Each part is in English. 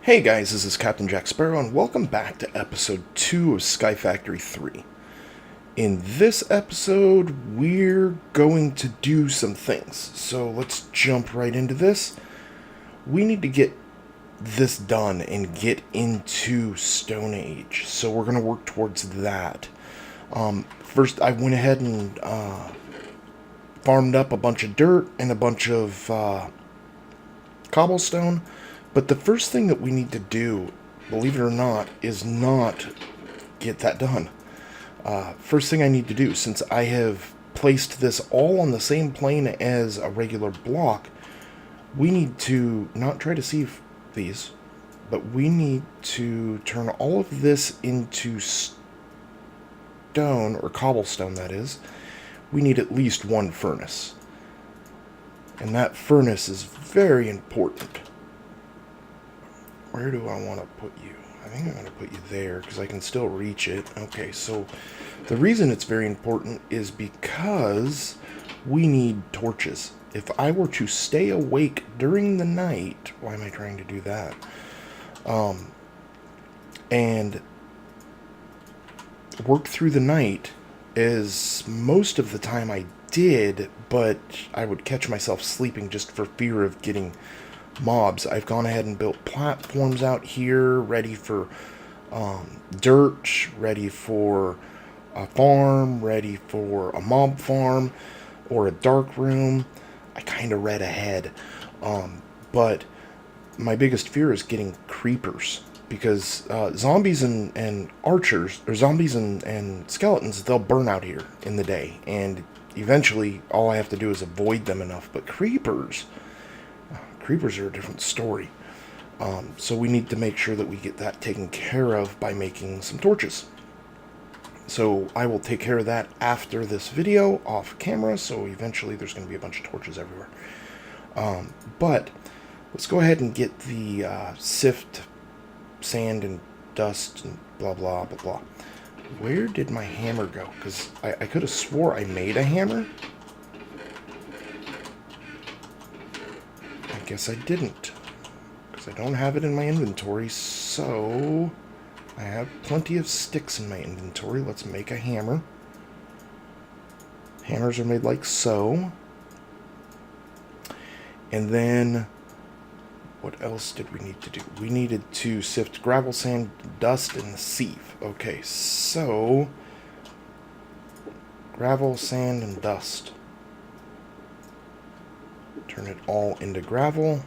Hey guys, this is CaptJac Sparo, and welcome back to episode 2 of SkyFactory 3. In this episode, we're going to do some things. So let's jump right into this. We need to get this done and get into Stone Age. So we're going to work towards that. First, I went ahead and farmed up a bunch of dirt and a bunch of cobblestone. But the first thing that we need to do, believe it or not, is not get that done. First thing I need to do, since I have placed this all on the same plane as a regular block, we need to not try to see these, but we need to turn all of this into stone, or cobblestone that is. We need at least one furnace. And that furnace is very important. Where do I want to put you? I think I'm going to put you there because I can still reach it. Okay, so the reason it's very important is because we need torches. If I were to stay awake during the night, why am I trying to do that? And work through the night, as most of the time I did, but I would catch myself sleeping just for fear of getting mobs. I've gone ahead and built platforms out here, ready for dirt, ready for a farm, ready for a mob farm, or a dark room. I kind of read ahead. But my biggest fear is getting creepers, because zombies and archers, or zombies and skeletons, they'll burn out here in the day, and eventually all I have to do is avoid them enough. But creepers are a different story. So we need to make sure that we get that taken care of by making some torches. So I will take care of that after this video off camera, so eventually there's going to be a bunch of torches everywhere. But let's go ahead and get the sift sand and dust and blah blah blah blah. Where did my hammer go? Because I could have swore I made a hammer. I guess I didn't, because I don't have it in my inventory. So I have plenty of sticks in my inventory. Let's make a hammer. Hammers are made like so. And then what else did we need to do? We needed to sift gravel, sand, dust, and the sieve. Okay, so gravel, sand, and dust. Turn it all into gravel.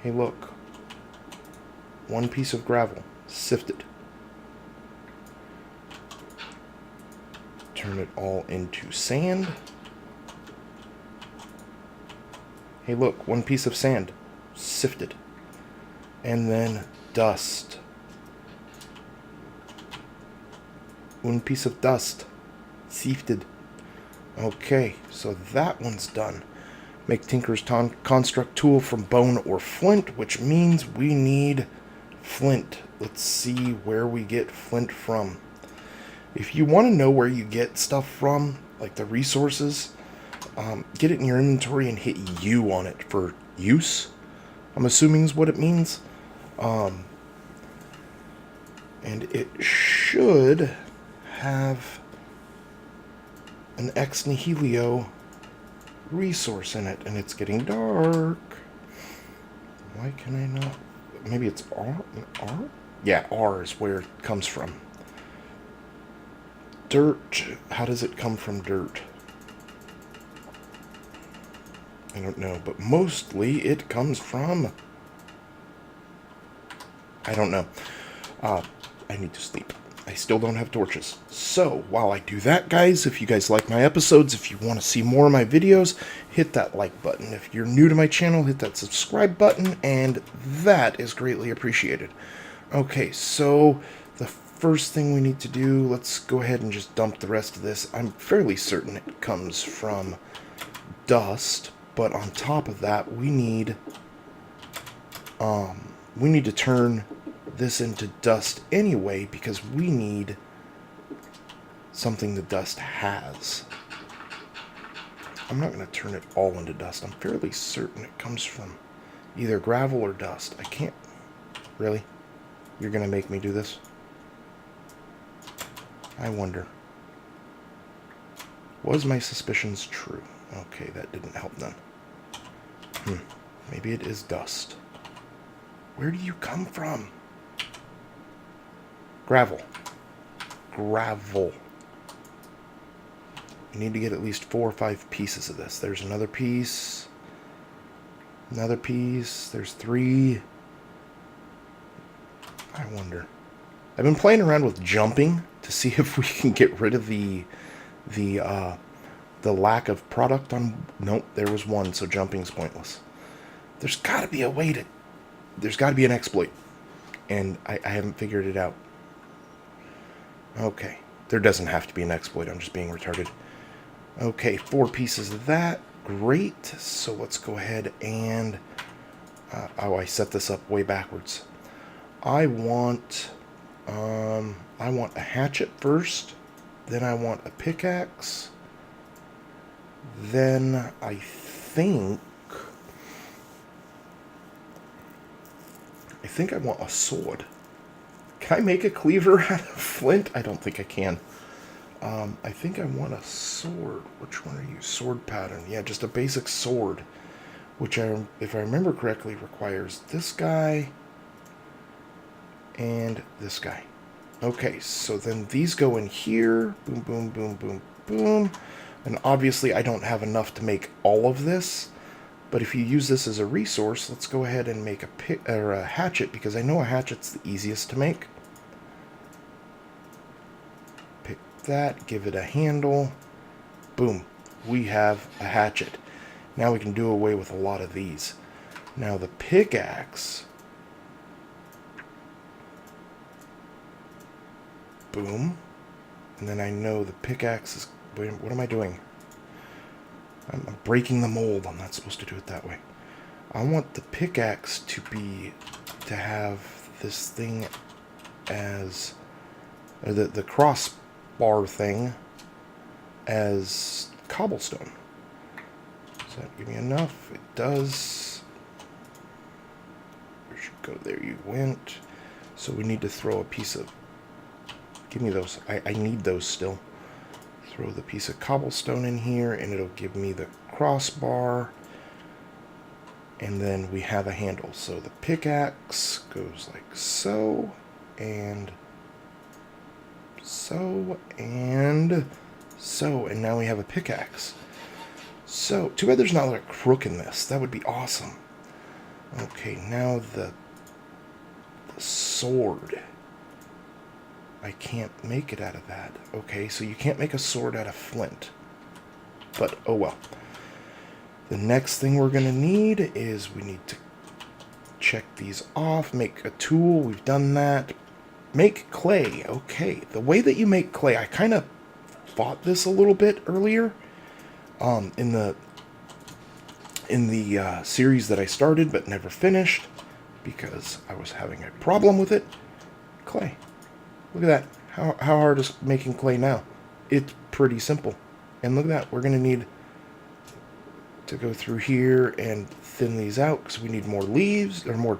Hey, look. One piece of gravel. Sifted. Turn it all into sand. Hey, look. One piece of sand. Sifted. And then dust. One piece of dust. Sifted. Okay, so that one's done. Make Tinker's construct tool from bone or flint, which means we need flint. Let's see where we get flint from. If you want to know where you get stuff from, like the resources, get it in your inventory and hit U on it for use. I'm assuming is what it means. And it should have an ex nihilo resource in it, and it's getting dark. Why can I not? Maybe it's R? R? Yeah, R is where it comes from. Dirt. How does it come from dirt? I don't know, but mostly it comes from... I don't know. I need to sleep. I still don't have torches. So, while I do that, guys, if you guys like my episodes, if you want to see more of my videos, hit that like button. If you're new to my channel, hit that subscribe button, and that is greatly appreciated. Okay, so the first thing we need to do, let's go ahead and just dump the rest of this. I'm fairly certain it comes from dust, but on top of that, we need to turn this into dust anyway, because we need something the dust has. I'm not going to turn it all into dust. I'm fairly certain it comes from... Either gravel or dust. I can't... Really? You're going to make me do this? I wonder. Was my suspicions true? Okay, that didn't help none. Maybe it is dust. Where do you come from? Gravel. Gravel. You need to get at least 4 or 5 pieces of this. There's another piece. Another piece. There's 3. I wonder. I've been playing around with jumping to see if we can get rid of the lack of product on... Nope, there was one, so jumping's pointless. There's got to be a way to... There's got to be an exploit. And I haven't figured it out. Okay. There doesn't have to be an exploit. I'm just being retarded. Okay, 4 pieces of that. Great. So let's go ahead and... oh, I set this up way backwards. I want a hatchet first. Then I want a pickaxe. Then I think I want a sword. Can I make a cleaver out of flint? I don't think I can. I think I want a sword. Which one are you? Sword pattern. Yeah, just a basic sword. Which, if I remember correctly, requires this guy and this guy. Okay, so then these go in here. Boom, boom, boom, boom, boom. And obviously I don't have enough to make all of this. But if you use this as a resource, let's go ahead and make a hatchet, because I know a hatchet's the easiest to make. Pick that, give it a handle. Boom. We have a hatchet. Now we can do away with a lot of these. Now the pickaxe. Boom. And then I know the pickaxe is... Wait, what am I doing? I'm breaking the mold. I'm not supposed to do it that way. I want the pickaxe to have this thing as... Or the crossbar thing as cobblestone. Does that give me enough? It does. Where should go? There you went. So we need to throw a piece of... Give me those. I need those still. Throw the piece of cobblestone in here, and it'll give me the crossbar. And then we have a handle. So the pickaxe goes like so, and so, and so. And now we have a pickaxe. So, too bad there's not like a crook in this. That would be awesome. Okay, now the sword. I can't make it out of that. Okay, so you can't make a sword out of flint. But, oh well. The next thing we're going to need is we need to check these off. Make a tool. We've done that. Make clay. Okay, the way that you make clay, I kind of fought this a little bit earlier in the series that I started but never finished because I was having a problem with it. Clay. Look at that. How hard is making clay now? It's pretty simple. And look at that. We're going to need to go through here and thin these out because we need more leaves or more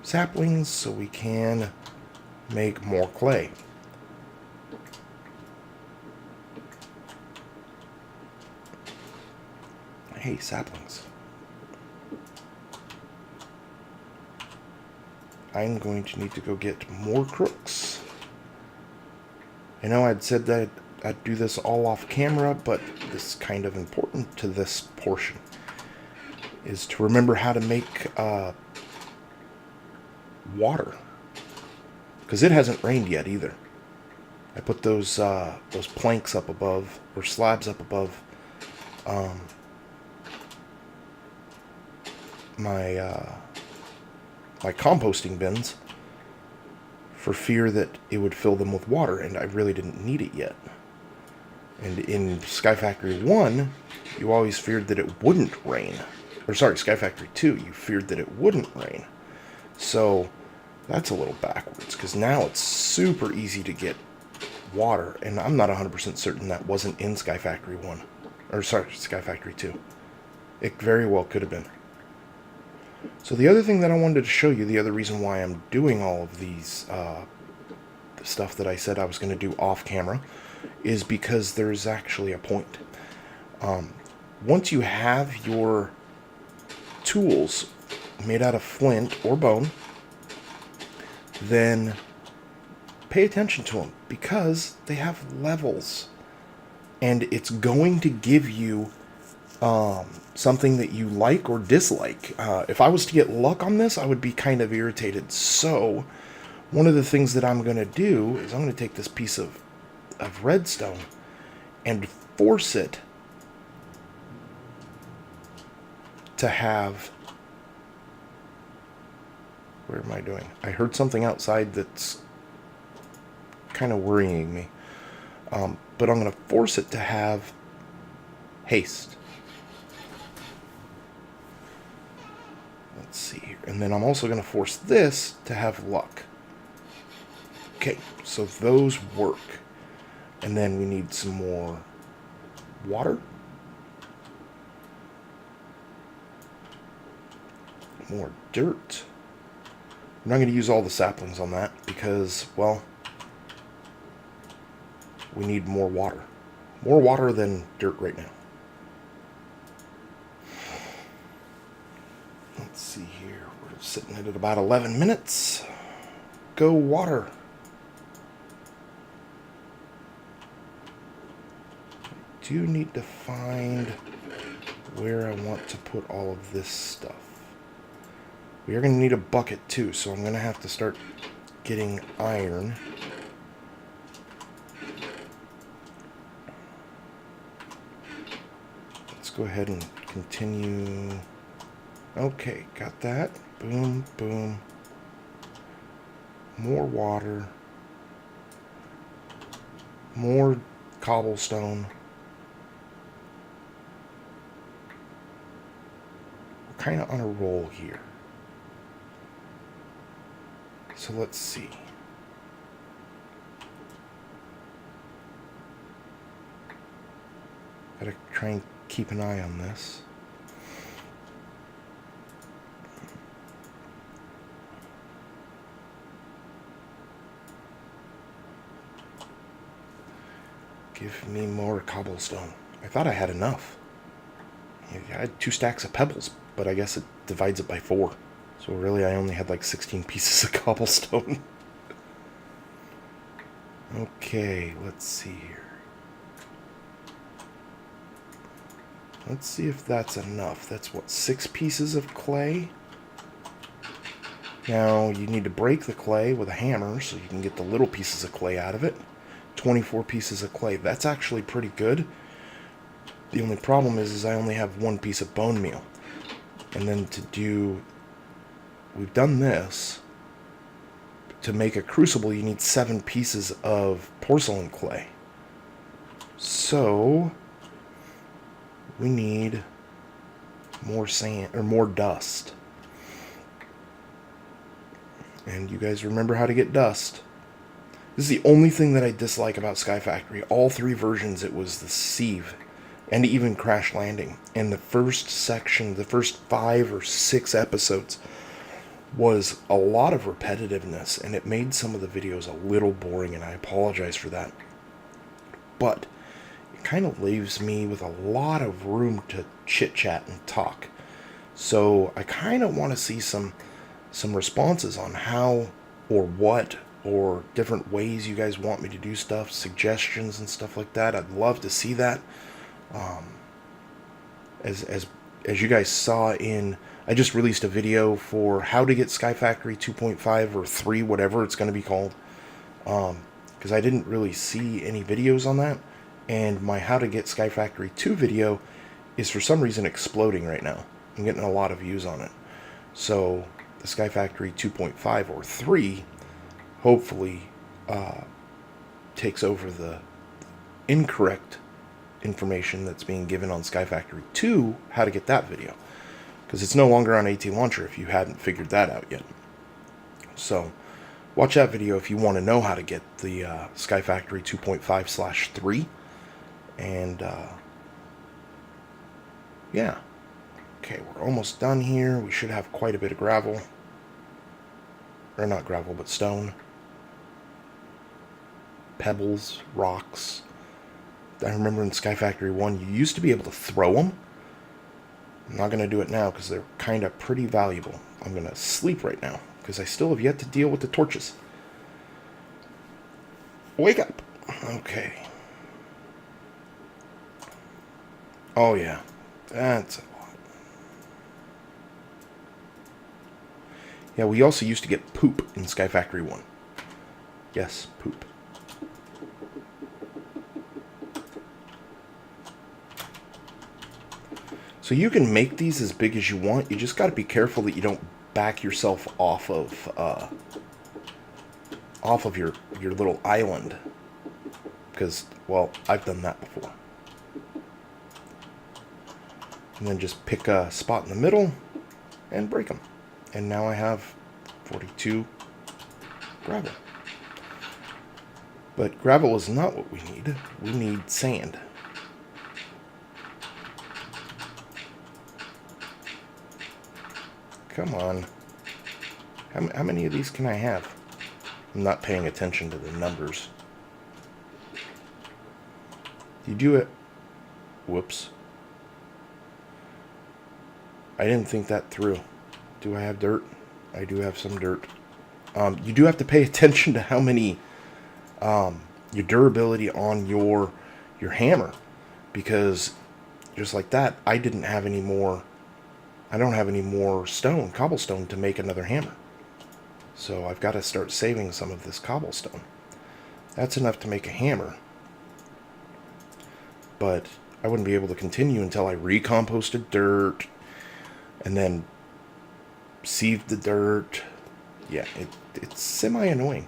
saplings so we can make more clay. Hey, saplings. I'm going to need to go get more crooks. I know I'd said that I'd do this all off camera, but it's kind of important to this portion. Is to remember how to make water. Because it hasn't rained yet either. I put those planks up above, or slabs up above my composting bins for fear that it would fill them with water, and I really didn't need it yet. And in SkyFactory 1, you always feared that it wouldn't rain. Or sorry, SkyFactory 2, you feared that it wouldn't rain. So that's a little backwards, because now it's super easy to get water, and I'm not 100% certain that wasn't in SkyFactory 1. Or sorry, SkyFactory 2. It very well could have been. So the other thing that I wanted to show you, the other reason why I'm doing all of these stuff that I said I was going to do off camera, is because there's actually a point. Once you have your tools made out of flint or bone, then pay attention to them, because they have levels, and it's going to give you something that you like or dislike. If I was to get luck on this, I would be kind of irritated. So one of the things that I'm going to do is I'm going to take this piece of redstone and force it to have... Where am I doing? I heard something outside that's kind of worrying me. But I'm going to force it to have haste. Let's see here. And then I'm also going to force this to have luck. Okay, so those work. And then we need some more water. More dirt. I'm not going to use all the saplings on that because, well, we need more water. More water than dirt right now. Let's see here. We're sitting at about 11 minutes. Go water. I do need to find where I want to put all of this stuff. We are going to need a bucket too, so I'm going to have to start getting iron. Let's go ahead and continue. Okay, got that. Boom, boom. More water. More cobblestone. We're kind of on a roll here. So let's see. Gotta try and keep an eye on this. Give me more cobblestone. I thought I had enough. I had 2 stacks of pebbles, but I guess it divides it by 4. So really I only had like 16 pieces of cobblestone. Okay, let's see here. Let's see if that's enough. That's what, 6 pieces of clay? Now you need to break the clay with a hammer so you can get the little pieces of clay out of it. 24 pieces of clay. That's actually pretty good. The only problem is I only have 1 piece of bone meal. And then to do... We've done this. To make a crucible, you need 7 pieces of porcelain clay. So we need more sand, or more dust. And you guys remember how to get dust. This is the only thing that I dislike about SkyFactory. All 3 versions, it was the sieve. And even Crash Landing. And the first section, the first 5 or 6 episodes, was a lot of repetitiveness, and it made some of the videos a little boring, and I apologize for that. But it kind of leaves me with a lot of room to chit-chat and talk. So I kind of want to see some responses on how or what or different ways you guys want me to do stuff, suggestions and stuff like that. I'd love to see that. As you guys saw in... I just released a video for how to get SkyFactory 2.5 or 3, whatever it's going to be called. Because I didn't really see any videos on that. And my how to get SkyFactory 2 video is for some reason exploding right now. I'm getting a lot of views on it. So the SkyFactory 2.5 or 3 hopefully takes over the incorrect information that's being given on SkyFactory 2, how to get that video. Because it's no longer on AT Launcher if you hadn't figured that out yet. So, watch that video if you want to know how to get the SkyFactory 2.5/3. And, yeah. Okay, we're almost done here. We should have quite a bit of gravel. Or not gravel, but stone. Pebbles, rocks. I remember in SkyFactory 1, you used to be able to throw them. I'm not going to do it now because they're kind of pretty valuable. I'm going to sleep right now because I still have yet to deal with the torches. Wake up! Okay. Oh, yeah. That's a lot. Yeah, we also used to get poop in SkyFactory 1. Yes, poop. So you can make these as big as you want. You just got to be careful that you don't back yourself off of your little island. Because, well, I've done that before. And then just pick a spot in the middle and break them. And now I have 42 gravel. But gravel is not what we need. We need sand. Come on. How many of these can I have? I'm not paying attention to the numbers. You do it. Whoops. I didn't think that through. Do I have dirt? I do have some dirt. You do have to pay attention to how many, your durability on your hammer. Because just like that, I don't have any more cobblestone to make another hammer. So I've got to start saving some of this cobblestone. That's enough to make a hammer. But I wouldn't be able to continue until I recomposted dirt and then sieved the dirt. Yeah, it's semi-annoying.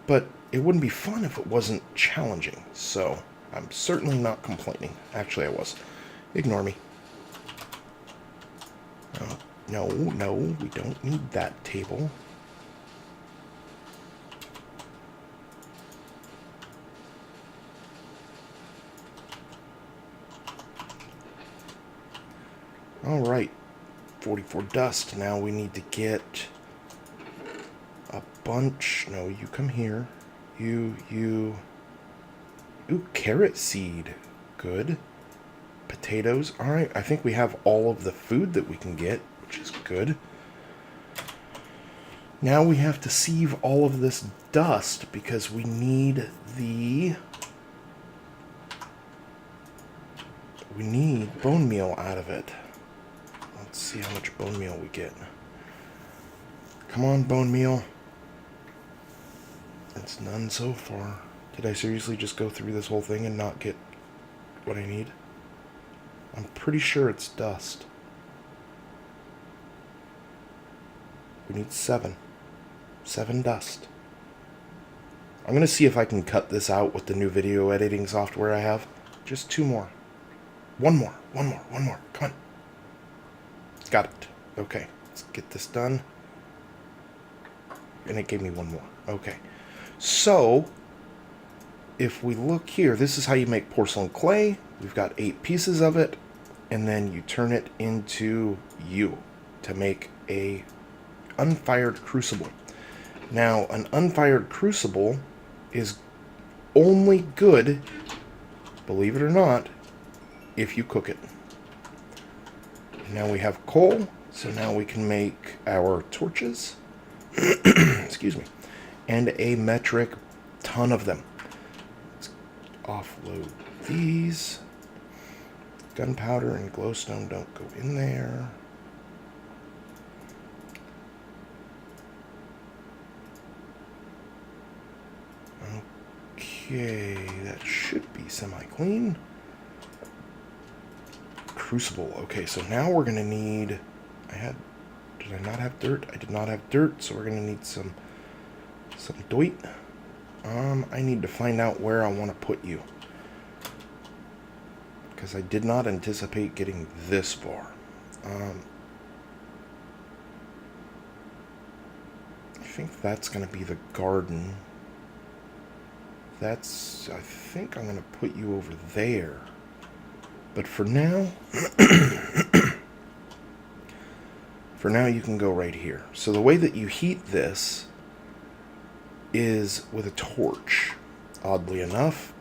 But it wouldn't be fun if it wasn't challenging. So I'm certainly not complaining. Actually, I was. Ignore me. Oh, no, we don't need that table. Alright, 44 dust. Now we need to get a bunch. No, you come here. You. Ooh, carrot seed. Good. Potatoes. Alright, I think we have all of the food that we can get, which is good. Now we have to sieve all of this dust because we need bone meal out of it. Let's see how much bone meal we get. Come on, bone meal. It's none so far. Did I seriously just go through this whole thing and not get what I need? I'm pretty sure it's dust. We need 7. 7 dust. I'm going to see if I can cut this out with the new video editing software I have. Just 2 more. One more. Come on. Got it. Okay, let's get this done. And it gave me 1 more. Okay. So, if we look here, this is how you make porcelain clay. We've got 8 pieces of it. And then you turn it into to make a unfired crucible. Now, an unfired crucible is only good, believe it or not, if you cook it. Now we have coal, so now we can make our torches. Excuse me. And a metric ton of them. Let's offload these. Gunpowder and glowstone don't go in there. Okay, that should be semi-clean. Crucible. Okay, so now we're going to need... Did I not have dirt? I did not have dirt, so we're going to need some doit. I need to find out where I want to put you. Because I did not anticipate getting this far. I think that's going to be the garden. I think I'm going to put you over there. But for now, For now, you can go right here. So the way that you heat this is with a torch. Oddly enough,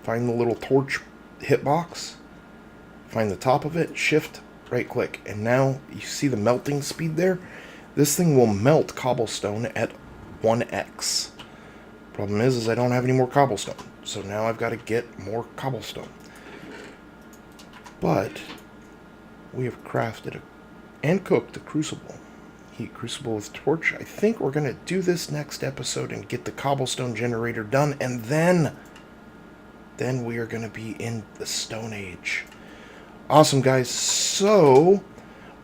find the little torch hitbox, find the top of it, shift, right click, and now you see the melting speed there? This thing will melt cobblestone at 1x. Problem is I don't have any more cobblestone, so now I've got to get more cobblestone. But we have crafted and cooked a crucible. Heat crucible with torch. I think we're going to do this next episode and get the cobblestone generator done, and then we are going to be in the Stone Age. Awesome, guys. So,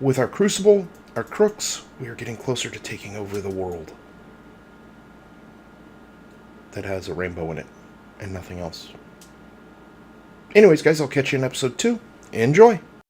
with our crucible, our crooks, we are getting closer to taking over the world that has a rainbow in it and nothing else. Anyways, guys, I'll catch you in episode 2. Enjoy!